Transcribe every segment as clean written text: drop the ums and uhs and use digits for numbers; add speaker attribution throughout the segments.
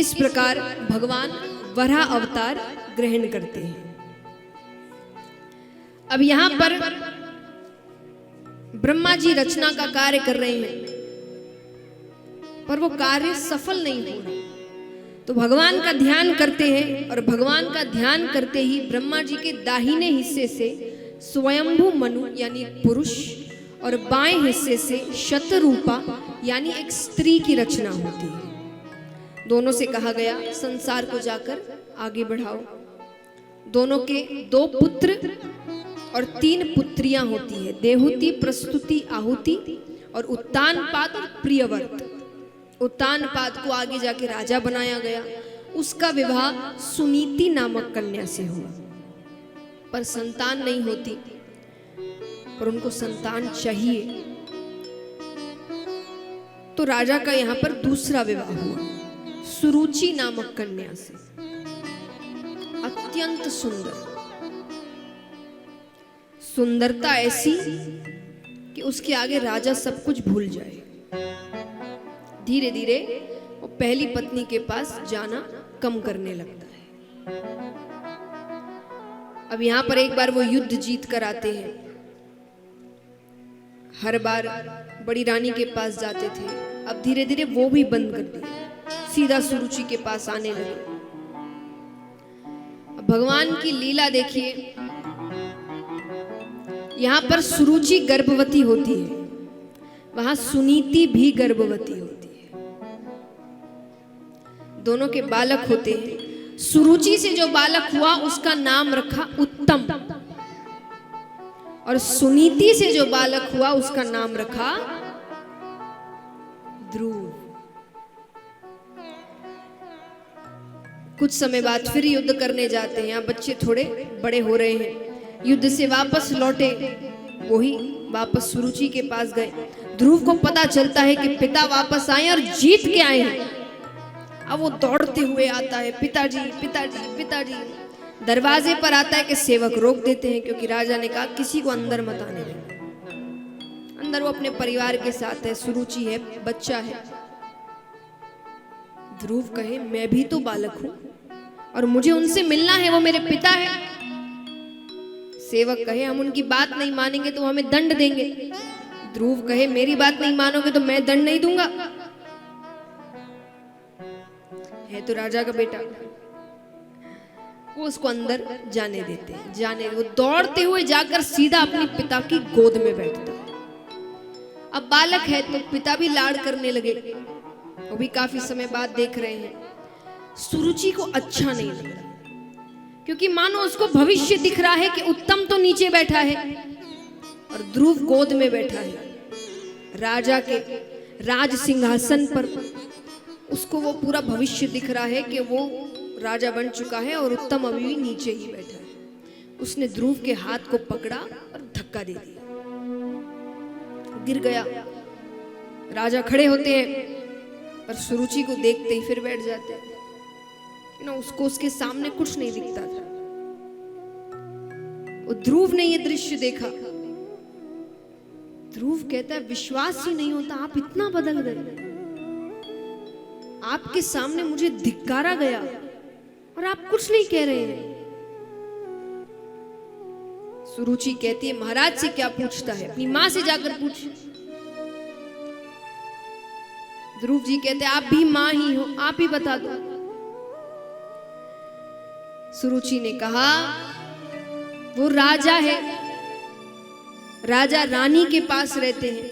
Speaker 1: इस प्रकार भगवान वराह अवतार ग्रहण करते हैं। अब यहां पर ब्रह्मा जी रचना का कार्य कर रहे हैं, पर वो कार्य सफल नहीं हो रहा। तो भगवान का ध्यान करते हैं, और भगवान का ध्यान करते ही ब्रह्मा जी के दाहिने हिस्से से स्वयंभू मनु यानी पुरुष, और बाएं हिस्से से शतरूपा यानी एक स्त्री की रचना होती है। दोनों से कहा गया संसार को जाकर आगे बढ़ाओ। दोनों के 2 पुत्र और 3 पुत्रियां होती है, देहुति, प्रस्तुति, आहुति और उत्तानपाद और प्रियव्रत। उत्तानपाद को आगे जाके राजा बनाया गया। उसका विवाह सुनीति नामक कन्या से हुआ, पर संतान नहीं होती, पर उनको संतान चाहिए। तो राजा का यहां पर दूसरा विवाह हुआ सुरुचि नामक कन्या से, अत्यंत सुंदर, सुंदरता ऐसी कि उसके आगे राजा सब कुछ भूल जाए। धीरे धीरे वो पहली पत्नी के पास जाना कम करने लगता है। अब यहां पर एक बार वो युद्ध जीत कर आते हैं। हर बार बड़ी रानी के पास जाते थे, अब धीरे धीरे वो भी बंद कर दिया, सीधा सुरुचि के पास आने लगे। अब भगवान की लीला देखिए, यहां पर सुरुचि गर्भवती होती है, वहां सुनीति भी गर्भवती होती है। दोनों के बालक होते हैं। सुरुचि से जो बालक हुआ उसका नाम रखा उत्तम, और सुनीति से जो बालक हुआ उसका नाम रखा ध्रुव। कुछ समय बाद फिर युद्ध करने जाते हैं। बच्चे थोड़े बड़े हो रहे हैं, युद्ध से वापस लौटे, वही वापस सुरुचि के पास गए। ध्रुव को पता चलता है कि पिता वापस आए और जीत के आए हैं। अब वो दौड़ते हुए आता है, पिताजी पिताजी पिताजी। दरवाजे पर आता है कि सेवक रोक देते हैं, क्योंकि राजा ने कहा किसी को अंदर मत आने देना। अंदर वो अपने परिवार के साथ है, सुरुचि है, बच्चा है। ध्रुव कहे मैं भी तो बालक हूं और मुझे उनसे मिलना है, वो मेरे पिता है। सेवक कहे हम उनकी बात नहीं मानेंगे तो हमें दंड देंगे। ध्रुव कहे मेरी बात नहीं मानोगे तो मैं दंड नहीं दूंगा। है तो राजा का बेटा, वो उसको अंदर जाने देते हैं। जाने वो दौड़ते हुए जाकर सीधा अपने पिता की गोद में बैठता है। अब बालक है तो पिता भी लाड़ करने लगे। वो भी काफी समय बाद देख रहे हैं। सुरुचि को अच्छा नहीं लग रहा, क्योंकि मानो उसको भविष्य दिख रहा है कि उत्तम तो नीचे बैठा है और ध्रुव गोद में बैठा है राजा के राज सिंहासन पर। उसको वो पूरा भविष्य दिख रहा है कि वो राजा बन चुका है और उत्तम अभी भी नीचे ही बैठा है। उसने ध्रुव के हाथ को पकड़ा और धक्का दे दिया, गिर गया। राजा खड़े होते हैं और सुरुचि को देखते ही फिर बैठ जाते हैं। उसको उसके सामने कुछ नहीं दिखता था। वो ध्रुव ने ये दृश्य देखा। ध्रुव कहता है विश्वास ही नहीं होता, आप इतना बदल गए। आपके सामने मुझे धिक्कारा गया और आप कुछ नहीं कह रहे हैं। सुरुचि कहती है महाराज से क्या पूछता है, अपनी मां से जाकर पूछ। ध्रुव जी कहते हैं आप भी मां ही हो, आप ही बता दो। सुरुचि ने कहा वो राजा है, राजा रानी के पास रहते हैं।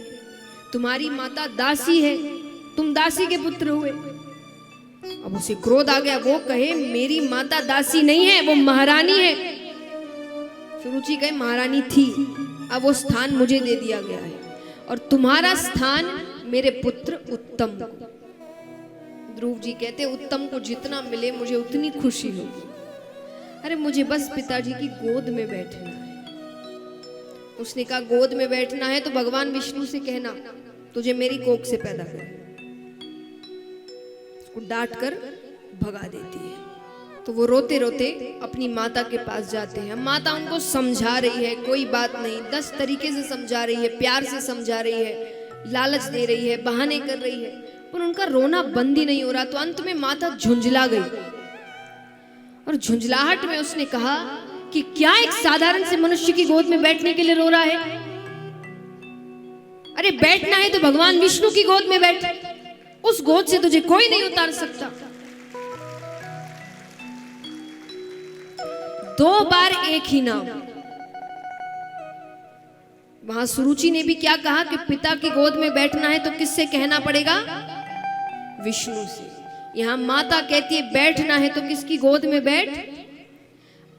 Speaker 1: तुम्हारी माता दासी है, तुम दासी के पुत्र हुए। अब उसे क्रोध आ गया। वो कहे मेरी माता दासी नहीं है, वो महारानी है। सुरुचि कहे महारानी थी, अब वो स्थान मुझे दे दिया गया है और तुम्हारा स्थान मेरे पुत्र उत्तम को। ध्रुव जी कहते उत्तम को जितना मिले मुझे उतनी खुशी होगी। अरे मुझे बस पिताजी की गोद में बैठना है। उसने कहा गोद में बैठना है तो भगवान विष्णु से कहना तुझे मेरी कोख से पैदा कर। उसको डांट कर भगा देती है। तो वो रोते रोते अपनी माता के पास जाते हैं। माता उनको समझा रही है, कोई बात नहीं, 10 तरीके से समझा रही है, प्यार से समझा रही है, लालच दे रही है, बहाने कर रही है, पर उनका रोना बंद ही नहीं हो रहा। तो अंत में माता झुंझला गई और झुंझलाहट में उसने कहा कि क्या एक साधारण से मनुष्य की गोद में बैठने के लिए रो रहा है? अरे बैठना है तो भगवान विष्णु की गोद में बैठ, उस गोद से तुझे कोई नहीं उतार सकता। 2 बार एक ही नाम। वहां सुरुचि ने भी क्या कहा कि पिता की गोद में बैठना है तो किससे कहना पड़ेगा? विष्णु से। यहां माता कहती है बैठना है तो किसकी गोद में बैठ।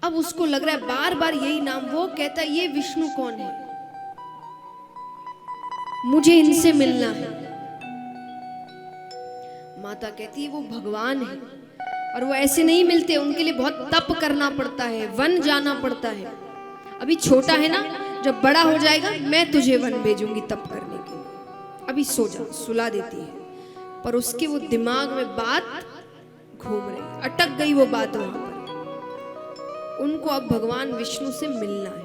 Speaker 1: अब उसको लग रहा है बार बार यही नाम, वो कहता है ये विष्णु कौन है, मुझे इनसे मिलना है। माता कहती है वो भगवान है और वो ऐसे नहीं मिलते, उनके लिए बहुत तप करना पड़ता है, वन जाना पड़ता है। अभी छोटा है ना, जब बड़ा हो जाएगा मैं तुझे वन भेजूंगी तप करने के लिए, अभी सो जा, सुला देती है। पर उसके वो दिमाग में बात घूम रही, अटक गई वो बात वहां पर। उनको अब भगवान विष्णु से मिलना है।